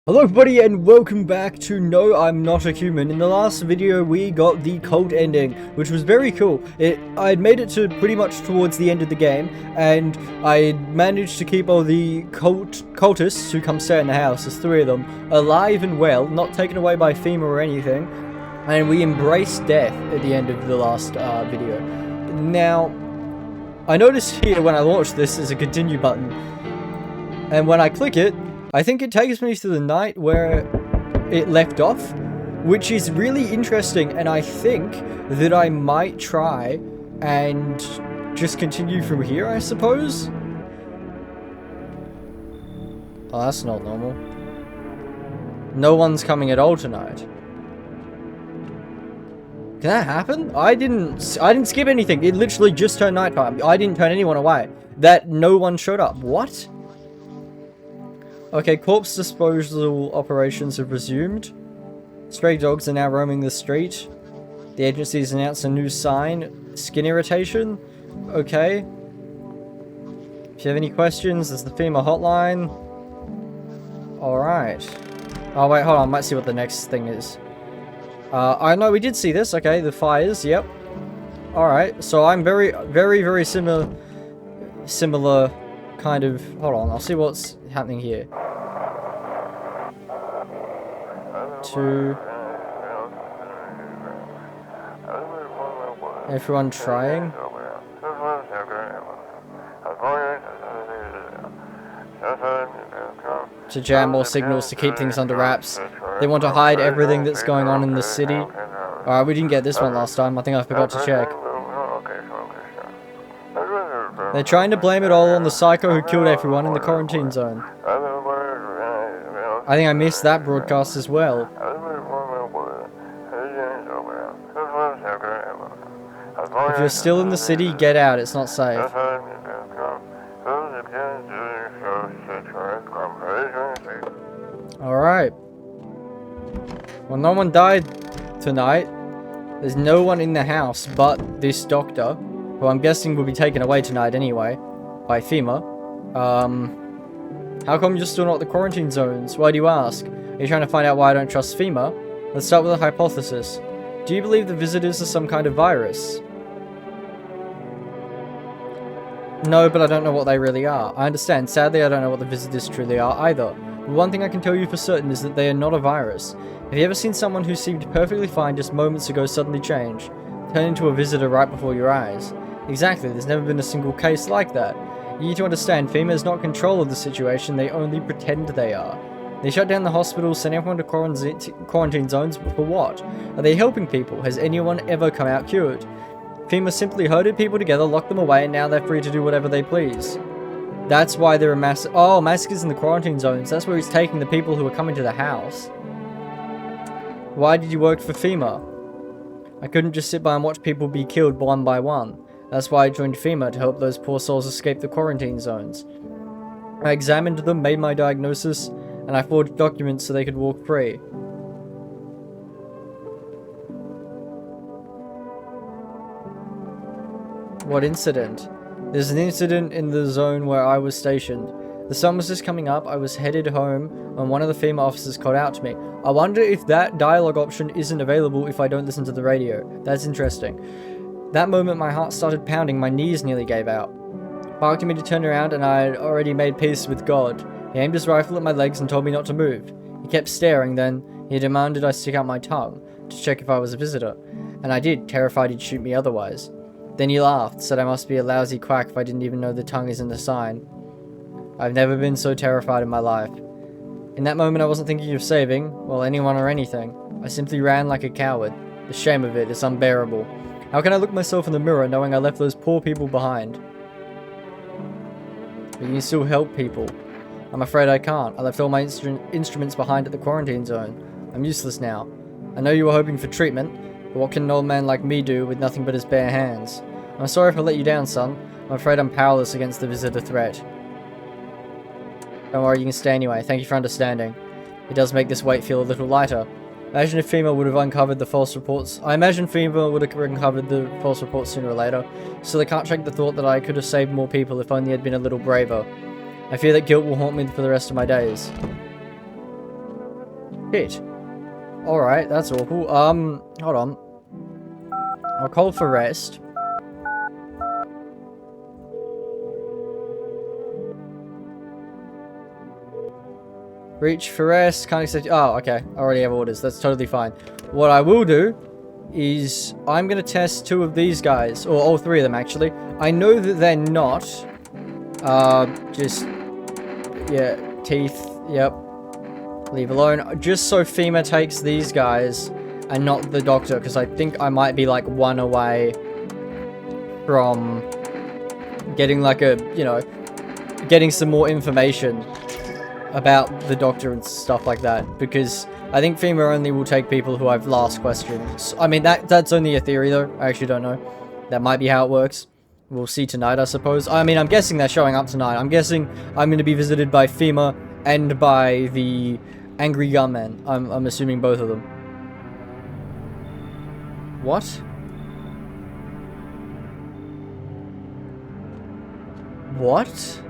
Hello everybody and welcome back to No I'm Not a Human. In the last video we got the cult ending, which was very cool. I had made it to pretty much towards the end of the game, and I managed to keep all the cultists who come stay in the house, there's 3 of them, alive and well, not taken away by FEMA or anything, and we embraced death at the end of the last video. Now, I noticed here when I launched this is a continue button, and when I click it, I think it takes me to the night where it left off, which is really interesting, and I think that I might try and just continue from here, I suppose? Oh, that's not normal. No one's coming at all tonight. Can that happen? I didn't skip anything. It literally just turned nighttime. I didn't turn anyone away. That no one showed up. What? Okay, corpse disposal operations have resumed. Stray dogs are now roaming the street. The agency has announced a new sign. Skin irritation? Okay. If you have any questions, there's the FEMA hotline. Alright. Oh wait, hold on, I might see what the next thing is. I know we did see this, okay, the fires, yep. Alright, so I'm very similar kind of, hold on, I'll see what's happening here. 2. Everyone trying. To jam more signals to keep things under wraps. They want to hide everything that's going on in the city. Alright, we didn't get this one last time. I think I forgot to check. They're trying to blame it all on the psycho who killed everyone in the quarantine zone. I think I missed that broadcast as well. If you're still in the city, get out. It's not safe. Alright. Well, no one died tonight. There's no one in the house but this doctor, who I'm guessing will be taken away tonight anyway, by FEMA. How come you're still not at the quarantine zones? Why do you ask? Are you trying to find out why I don't trust FEMA? Let's start with a hypothesis. Do you believe the visitors are some kind of virus? No, but I don't know what they really are. I understand. Sadly, I don't know what the visitors truly are either. But one thing I can tell you for certain is that they are not a virus. Have you ever seen someone who seemed perfectly fine just moments ago suddenly change? Turn into a visitor right before your eyes? Exactly, there's never been a single case like that. You need to understand, FEMA is not in control of the situation, they only pretend they are. They shut down the hospitals, send everyone to quarantine zones, for what? Are they helping people? Has anyone ever come out cured? FEMA simply herded people together, locked them away, and now they're free to do whatever they please. That's why there are massacres in the quarantine zones. That's where he's taking the people who are coming to the house. Why did you work for FEMA? I couldn't just sit by and watch people be killed one by one. That's why I joined FEMA, to help those poor souls escape the quarantine zones. I examined them, made my diagnosis, and I forged documents so they could walk free. What incident? There's an incident in the zone where I was stationed. The sun was just coming up, I was headed home when one of the FEMA officers called out to me. I wonder if that dialogue option isn't available if I don't listen to the radio. That's interesting. That moment my heart started pounding, my knees nearly gave out. Barked at me to turn around, and I had already made peace with God. He aimed his rifle at my legs and told me not to move. He kept staring, then he demanded I stick out my tongue to check if I was a visitor. And I did, terrified he'd shoot me otherwise. Then he laughed, said I must be a lousy quack if I didn't even know the tongue isn't a sign. I've never been so terrified in my life. In that moment I wasn't thinking of saving, well, anyone or anything. I simply ran like a coward. The shame of it is unbearable. How can I look myself in the mirror knowing I left those poor people behind? But you can still help people. I'm afraid I can't. I left all my instruments behind at the quarantine zone. I'm useless now. I know you were hoping for treatment, but what can an old man like me do with nothing but his bare hands? I'm sorry if I let you down, son. I'm afraid I'm powerless against the visitor threat. Don't worry, you can stay anyway. Thank you for understanding. It does make this weight feel a little lighter. Imagine if FEMA would have uncovered the false reports. I imagine FEMA would have uncovered the false reports sooner or later. Still, I can't shake the thought that I could have saved more people if only I'd been a little braver. I fear that guilt will haunt me for the rest of my days. Shit. Alright, that's awful. Hold on. I'll call for rest. Reach for rest, can't accept. Oh, okay. I already have orders. That's totally fine. What I will do is I'm going to test 2 of these guys, or all 3 of them actually. I know that they're not. Yeah, teeth. Yep. Leave alone. Just so FEMA takes these guys and not the doctor, because I think I might be like 1 away from getting like a, you know, getting some more information about the doctor and stuff like that, because I think FEMA only will take people who I've last questioned. I mean, that's only a theory though. I actually don't know. That might be how it works. We'll see tonight, I suppose. I mean, I'm guessing they're showing up tonight. I'm guessing I'm going to be visited by FEMA and by the Angry Gunman. I'm assuming both of them. What? What?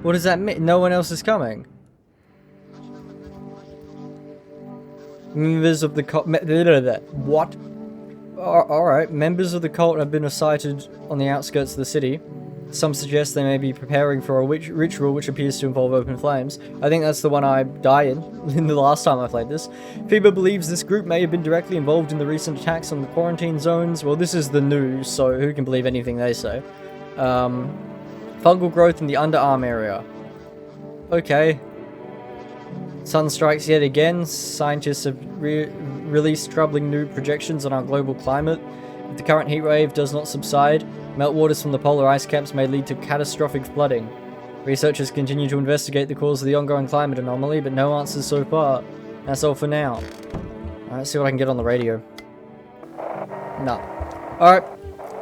What does that mean? No one else is coming. Members of the cult. What? Alright. Members of the cult have been sighted on the outskirts of the city. Some suggest they may be preparing for a ritual which appears to involve open flames. I think that's the one I die in the last time I played this. FEMA believes this group may have been directly involved in the recent attacks on the quarantine zones. Well, this is the news, so who can believe anything they say? Fungal growth in the underarm area. Okay. Sun strikes yet again. Scientists have released troubling new projections on our global climate. If the current heat wave does not subside, meltwaters from the polar ice caps may lead to catastrophic flooding. Researchers continue to investigate the cause of the ongoing climate anomaly, but no answers so far. That's all for now. Alright, let's see what I can get on the radio. No. Alright.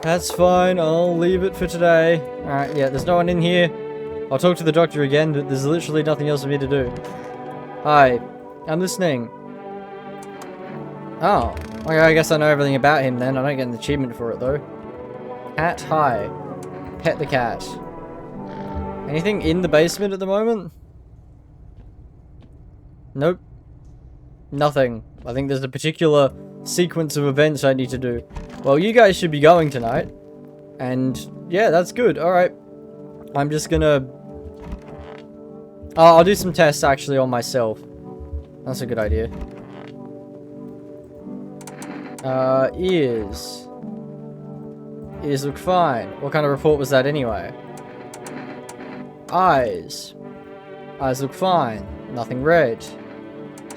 That's fine. I'll leave it for today. Alright, yeah, there's no one in here. I'll talk to the doctor again, but there's literally nothing else for me to do. Hi. I'm listening. Oh. Okay, I guess I know everything about him then. I don't get an achievement for it though. Cat, hi. Pet the cat. Anything in the basement at the moment? Nope. Nothing. I think there's a particular sequence of events I need to do. Well, you guys should be going tonight. And yeah, that's good. Alright. I'm just gonna... I'll do some tests actually on myself. That's a good idea. Ears. Ears look fine. What kind of report was that anyway? Eyes. Eyes look fine. Nothing red.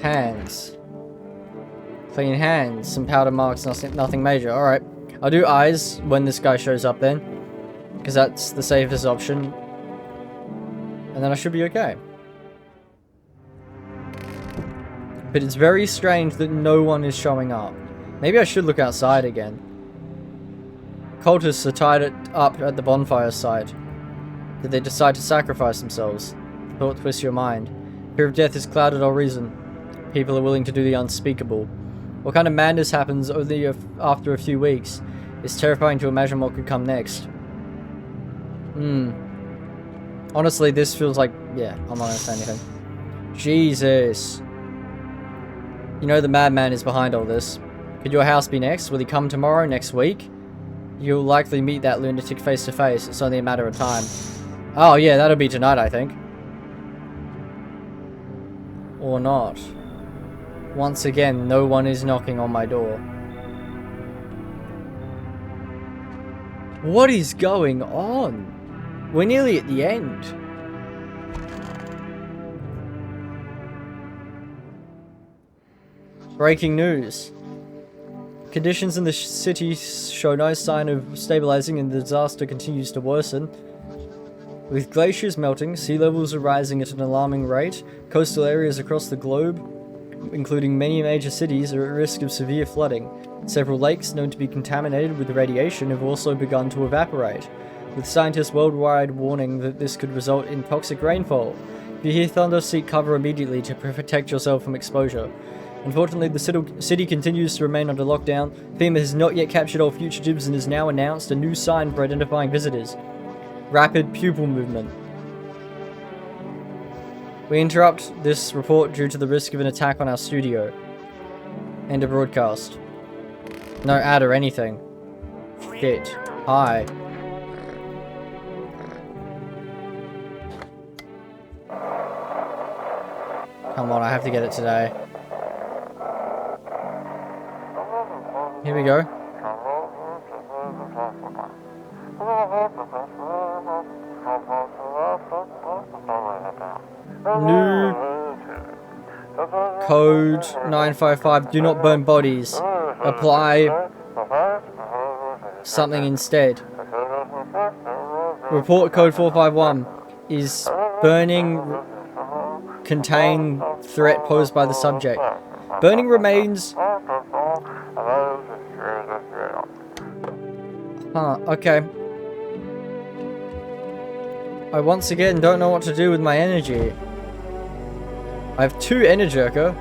Hands. Clean hands. Some powder marks. Nothing major. Alright. I'll do eyes when this guy shows up then. Because that's the safest option. And then I should be okay. But it's very strange that no one is showing up. Maybe I should look outside again. Cultists are tied up at the bonfire site. Did they decide to sacrifice themselves? The thought twists your mind. Fear of death is clouded all reason. People are willing to do the unspeakable. What kind of madness happens only after a few weeks? It's terrifying to imagine what could come next. Honestly, this feels like... Yeah, I'm not gonna say anything. Jesus. You know the madman is behind all this. Could your house be next? Will he come tomorrow, next week? You'll likely meet that lunatic face to face. It's only a matter of time. Oh yeah, that'll be tonight, I think. Or not. Once again, no one is knocking on my door. What is going on? We're nearly at the end. Breaking news. Conditions in the city show no sign of stabilizing and the disaster continues to worsen. With glaciers melting, sea levels are rising at an alarming rate, coastal areas across the globe, including many major cities, are at risk of severe flooding. Several lakes known to be contaminated with radiation have also begun to evaporate, with scientists worldwide warning that this could result in toxic rainfall. If you hear thunder, seek cover immediately to protect yourself from exposure. Unfortunately, the city continues to remain under lockdown. FEMA has not yet captured all fugitives and has now announced a new sign for identifying visitors. Rapid pupil movement. We interrupt this report due to the risk of an attack on our studio. End of broadcast. No ad or anything. Shit. Hi. Come on, I have to get it today. Here we go. New code 955. Do not burn bodies. Apply something instead. Report code 451 is burning contain threat posed by the subject. Burning remains. Huh, okay. I once again don't know what to do with my energy. I have 2 Energirker,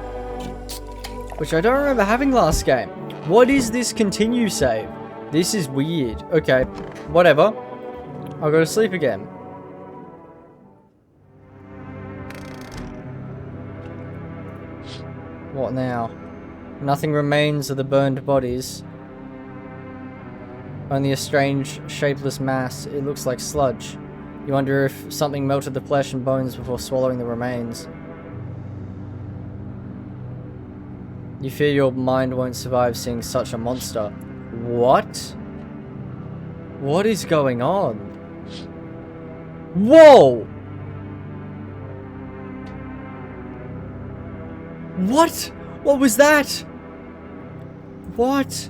which I don't remember having last game. What is this continue save? This is weird. Okay, whatever. I'll go to sleep again. What now? Nothing remains of the burned bodies. Only a strange, shapeless mass. It looks like sludge. You wonder if something melted the flesh and bones before swallowing the remains. You fear your mind won't survive seeing such a monster. What? What is going on? Whoa! What? What was that? What?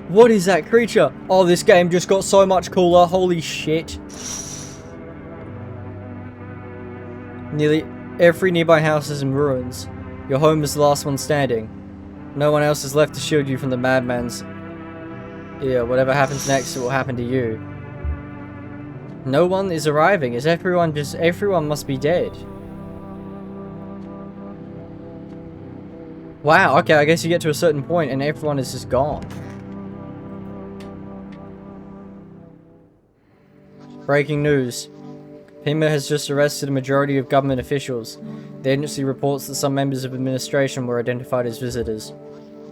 What is that creature? Oh, this game just got so much cooler. Holy shit. Nearly every nearby house is in ruins. Your home is the last one standing. No one else is left to shield you from the madman's... Yeah, whatever happens next, it will happen to you. No one is arriving. Is everyone just... Everyone must be dead. Wow, okay, I guess you get to a certain point and everyone is just gone. Breaking news. FEMA has just arrested a majority of government officials. The agency reports that some members of administration were identified as visitors.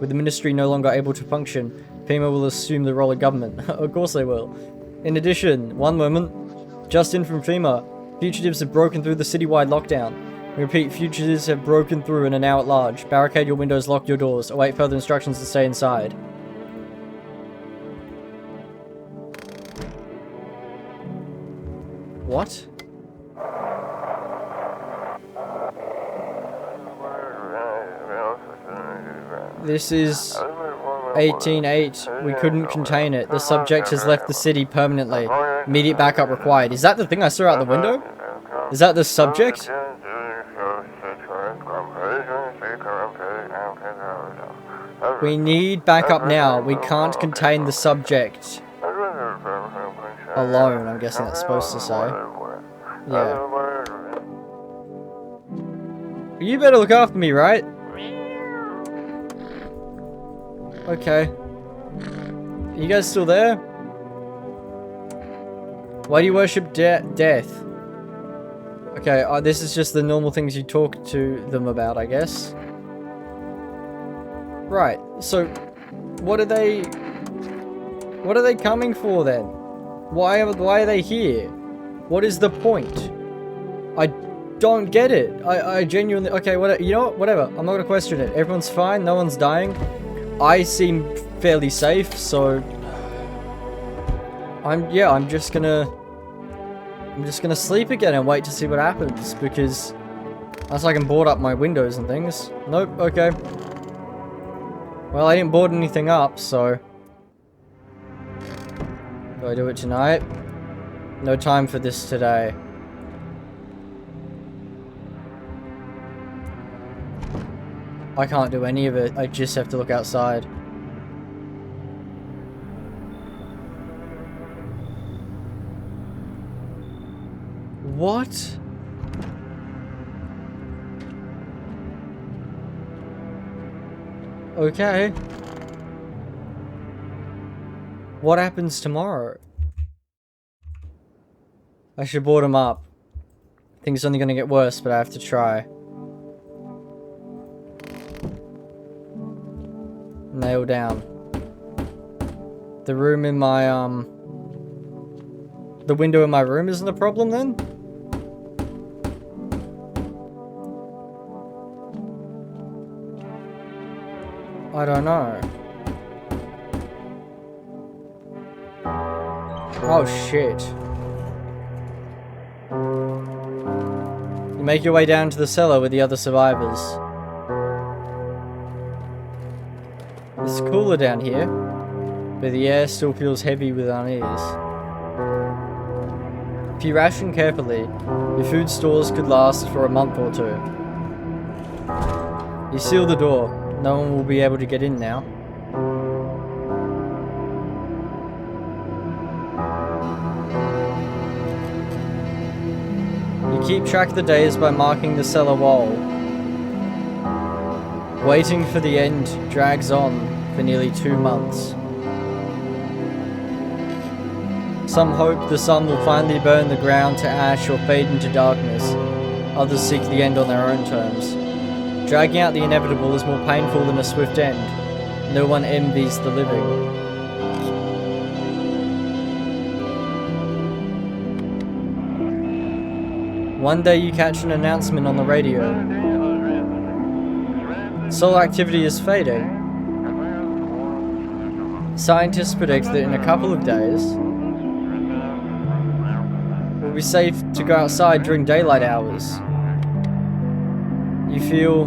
With the ministry no longer able to function, FEMA will assume the role of government. Of course they will. In addition, one moment, just in from FEMA, fugitives have broken through the citywide lockdown. We repeat, fugitives have broken through and are now at large. Barricade your windows, lock your doors. Await further instructions to stay inside. What? This is 18-8. We couldn't contain it. The subject has left the city permanently. Immediate backup required. Is that the thing I saw out the window? Is that the subject? We need backup now. We can't contain the subject alone, I'm guessing that's supposed to say. Yeah. You better look after me, right? Okay. Are you guys still there? Why do you worship death? Okay, this is just the normal things you talk to them about, I guess. Right, so what are they coming for then? Why are they here? What is the point? I don't get it. I genuinely... Okay, whatever. You know what? Whatever. I'm not gonna question it. Everyone's fine. No one's dying. I seem fairly safe, so... I'm just gonna sleep again and wait to see what happens, because... Unless I can board up my windows and things. Nope, okay. Well, I didn't board anything up, so... Do I do it tonight? No time for this today. I can't do any of it. I just have to look outside. What? Okay. What happens tomorrow? I should board him up. I think it's only gonna get worse, but I have to try. Nail down. The room in my, the window in my room isn't a problem then? I don't know. Oh shit. You make your way down to the cellar with the other survivors. It's cooler down here, but the air still feels heavy with unease. If you ration carefully, your food stores could last for a month or two. You seal the door. No one will be able to get in now. You keep track of the days by marking the cellar wall. Waiting for the end drags on for nearly 2 months. Some hope the sun will finally burn the ground to ash or fade into darkness. Others seek the end on their own terms. Dragging out the inevitable is more painful than a swift end. No one envies the living. One day you catch an announcement on the radio. Solar activity is fading. Scientists predict that in a couple of days, it will be safe to go outside during daylight hours. You feel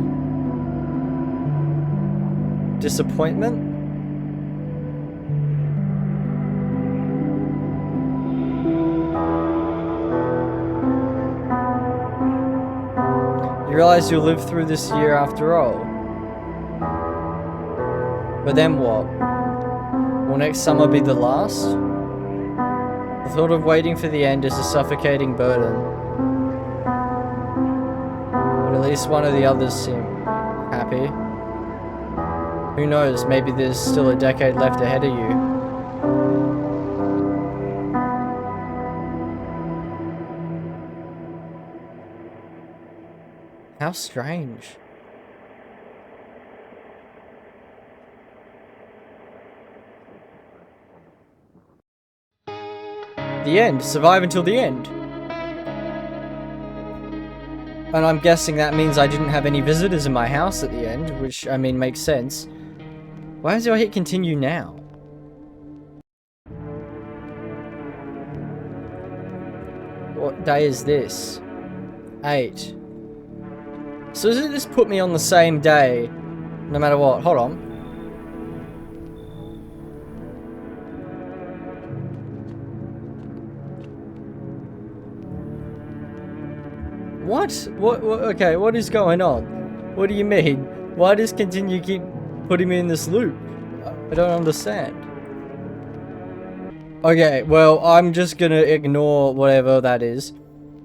disappointment? You realize you'll live through this year after all. But then what? Will next summer be the last? The thought of waiting for the end is a suffocating burden. But at least one of the others seem happy. Who knows, maybe there's still a decade left ahead of you. How strange. The end. Survive until the end. And I'm guessing that means I didn't have any visitors in my house at the end, which, I mean, makes sense. Why do I hit continue now? What day is this? 8. So does it just put me on the same day, no matter what? Hold on. What? What? Okay, what is going on? What do you mean? Why does continue keep putting me in this loop? I don't understand. Okay, well, I'm just gonna ignore whatever that is.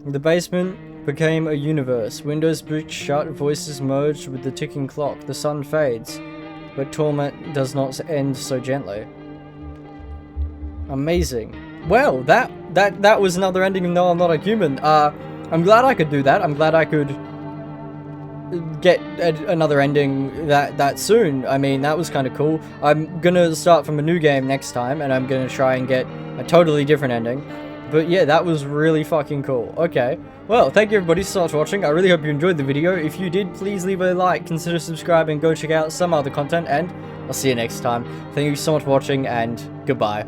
The basement became a universe. Windows bricked shut, voices merged with the ticking clock. The sun fades, but torment does not end so gently. Amazing. Well, that was another ending, even though I'm not a human. I'm glad I could do that. I'm glad I could get another ending that soon. I mean, that was kind of cool. I'm gonna start from a new game next time, and I'm gonna try and get a totally different ending. But yeah, that was really fucking cool. Okay, well, thank you everybody so much for watching. I really hope you enjoyed the video. If you did, please leave a like, consider subscribing, go check out some other content, and I'll see you next time. Thank you so much for watching, and goodbye.